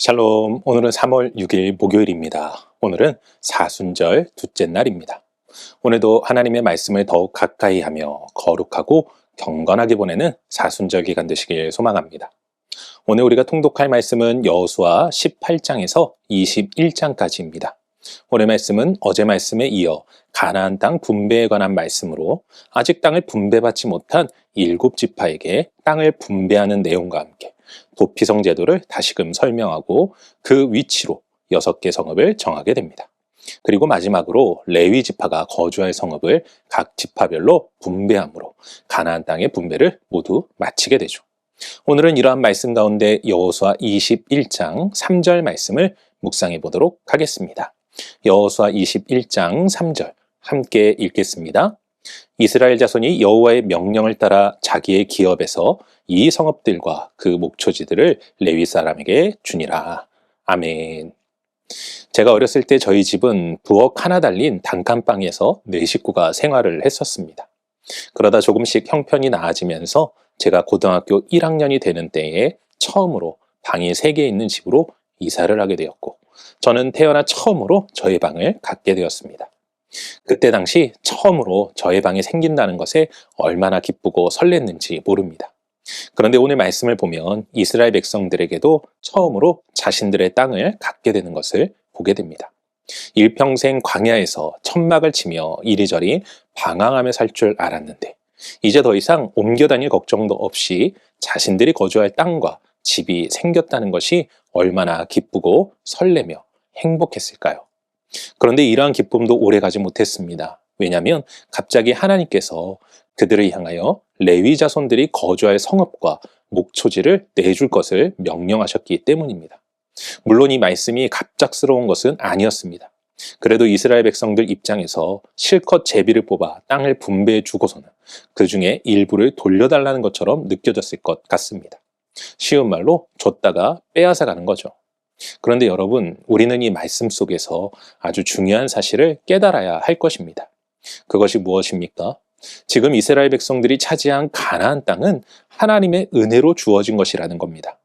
샬롬, 오늘은 3월 6일 목요일입니다. 오늘은 사순절 둘째 날입니다. 오늘도 하나님의 말씀을 더욱 가까이 하며 거룩하고 경건하게 보내는 사순절 기간 되시길 소망합니다. 오늘 우리가 통독할 말씀은 여호수아 18장에서 21장까지입니다. 오늘 말씀은 어제 말씀에 이어 가나안 땅 분배에 관한 말씀으로 아직 땅을 분배받지 못한 7지파에게 땅을 분배하는 내용과 함께 도피성 제도를 다시금 설명하고 그 위치로 6개 성읍을 정하게 됩니다. 그리고 마지막으로 레위 지파가 거주할 성읍을 각 지파별로 분배함으로 가나안 땅의 분배를 모두 마치게 되죠. 오늘은 이러한 말씀 가운데 여호수아 21장 3절 말씀을 묵상해 보도록 하겠습니다. 여호수아 21장 3절 함께 읽겠습니다. 이스라엘 자손이 여호와의 명령을 따라 자기의 기업에서 이 성읍들과 그 목초지들을 레위 사람에게 주니라. 아멘. 제가 어렸을 때 저희 집은 부엌 하나 달린 단칸방에서 4식구가 생활을 했었습니다. 그러다 조금씩 형편이 나아지면서 제가 고등학교 1학년이 되는 때에 처음으로 방이 3개 있는 집으로 이사를 하게 되었고, 저는 태어나 처음으로 저의 방을 갖게 되었습니다. 그때 당시 처음으로 저의 방이 생긴다는 것에 얼마나 기쁘고 설렜는지 모릅니다. 그런데 오늘 말씀을 보면 이스라엘 백성들에게도 처음으로 자신들의 땅을 갖게 되는 것을 보게 됩니다. 일평생 광야에서 천막을 치며 이리저리 방황하며 살 줄 알았는데 이제 더 이상 옮겨 다닐 걱정도 없이 자신들이 거주할 땅과 집이 생겼다는 것이 얼마나 기쁘고 설레며 행복했을까요? 그런데 이러한 기쁨도 오래가지 못했습니다. 왜냐하면 갑자기 하나님께서 그들을 향하여 레위 자손들이 거주할 성읍과 목초지를 내줄 것을 명령하셨기 때문입니다. 물론 이 말씀이 갑작스러운 것은 아니었습니다. 그래도 이스라엘 백성들 입장에서 실컷 제비를 뽑아 땅을 분배해 주고서는 그 중에 일부를 돌려달라는 것처럼 느껴졌을 것 같습니다. 쉬운 말로 줬다가 빼앗아 가는 거죠. 그런데 여러분, 우리는 이 말씀 속에서 아주 중요한 사실을 깨달아야 할 것입니다. 그것이 무엇입니까? 지금 이스라엘 백성들이 차지한 가나안 땅은 하나님의 은혜로 주어진 것이라는 겁니다.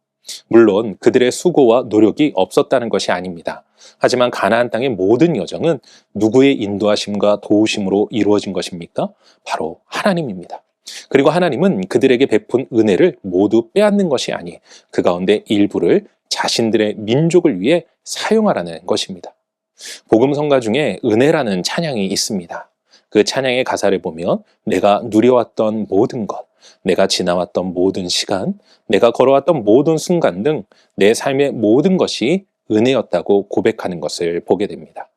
물론 그들의 수고와 노력이 없었다는 것이 아닙니다. 하지만 가나안 땅의 모든 여정은 누구의 인도하심과 도우심으로 이루어진 것입니까? 바로 하나님입니다. 그리고 하나님은 그들에게 베푼 은혜를 모두 빼앗는 것이 아닌 그 가운데 일부를 자신들의 민족을 위해 사용하라는 것입니다. 복음 성가 중에 은혜라는 찬양이 있습니다. 그 찬양의 가사를 보면 내가 누려왔던 모든 것, 내가 지나왔던 모든 시간, 내가 걸어왔던 모든 순간 등 내 삶의 모든 것이 은혜였다고 고백하는 것을 보게 됩니다.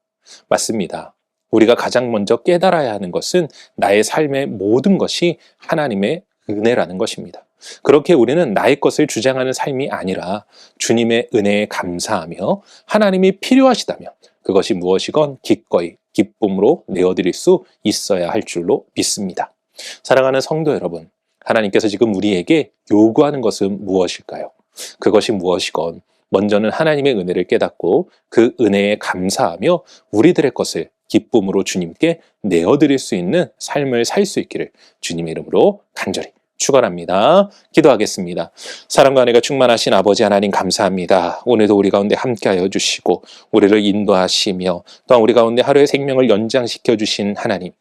맞습니다. 우리가 가장 먼저 깨달아야 하는 것은 나의 삶의 모든 것이 하나님의 은혜라는 것입니다. 그렇게 우리는 나의 것을 주장하는 삶이 아니라 주님의 은혜에 감사하며 하나님이 필요하시다면 그것이 무엇이건 기꺼이 기쁨으로 내어드릴 수 있어야 할 줄로 믿습니다. 사랑하는 성도 여러분, 하나님께서 지금 우리에게 요구하는 것은 무엇일까요? 그것이 무엇이건 먼저는 하나님의 은혜를 깨닫고 그 은혜에 감사하며 우리들의 것을 기쁨으로 주님께 내어드릴 수 있는 삶을 살 수 있기를 주님의 이름으로 간절히 축원합니다. 기도하겠습니다. 사랑과 은혜가 충만하신 아버지 하나님 감사합니다. 오늘도 우리 가운데 함께하여 주시고 우리를 인도하시며 또한 우리 가운데 하루의 생명을 연장시켜 주신 하나님,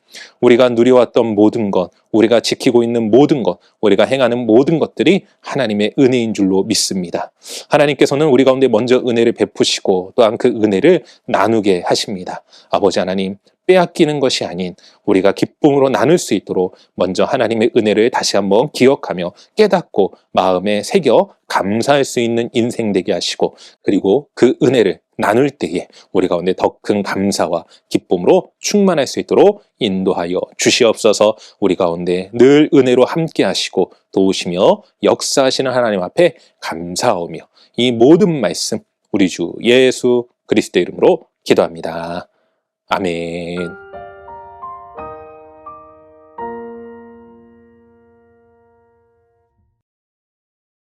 우리가 누려왔던 모든 것, 우리가 지키고 있는 모든 것, 우리가 행하는 모든 것들이 하나님의 은혜인 줄로 믿습니다. 하나님께서는 우리 가운데 먼저 은혜를 베푸시고 또한 그 은혜를 나누게 하십니다. 아버지 하나님, 빼앗기는 것이 아닌 우리가 기쁨으로 나눌 수 있도록 먼저 하나님의 은혜를 다시 한번 기억하며 깨닫고 마음에 새겨 감사할 수 있는 인생 되게 하시고, 그리고 그 은혜를 나눌 때에 우리 가운데 더 큰 감사와 기쁨으로 충만할 수 있도록 인도하여 주시옵소서. 우리 가운데 늘 은혜로 함께 하시고 도우시며 역사하시는 하나님 앞에 감사하며 이 모든 말씀 우리 주 예수 그리스도의 이름으로 기도합니다. 아멘.